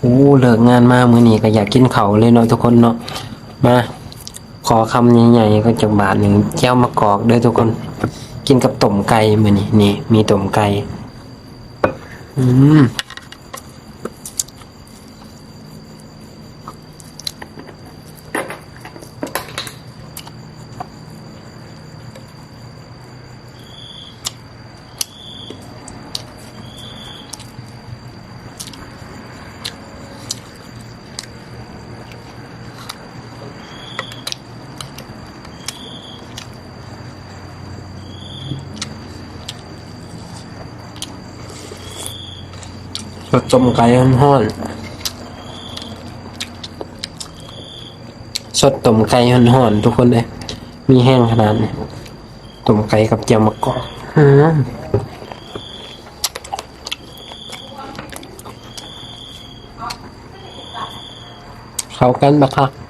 โอ้เลิกงานมามื้อนี้ก็อยากกินข้าวเลยเนาะทุกคนเนาะมาขอคำใหญ่ๆก็จากบาทหนึ่งแก้วมะกอกเด้อทุกคนกินกับต้มไก่มื้อนี้นี่มีต้มไก่อืมสดต้มไก่ฮ้อนๆสดต้มไก่ฮ้อนๆทุกคนเลยมีแห้งขนาดนี้ต้มไก่กับแจ่วมะกอกเข้ากันปะครับ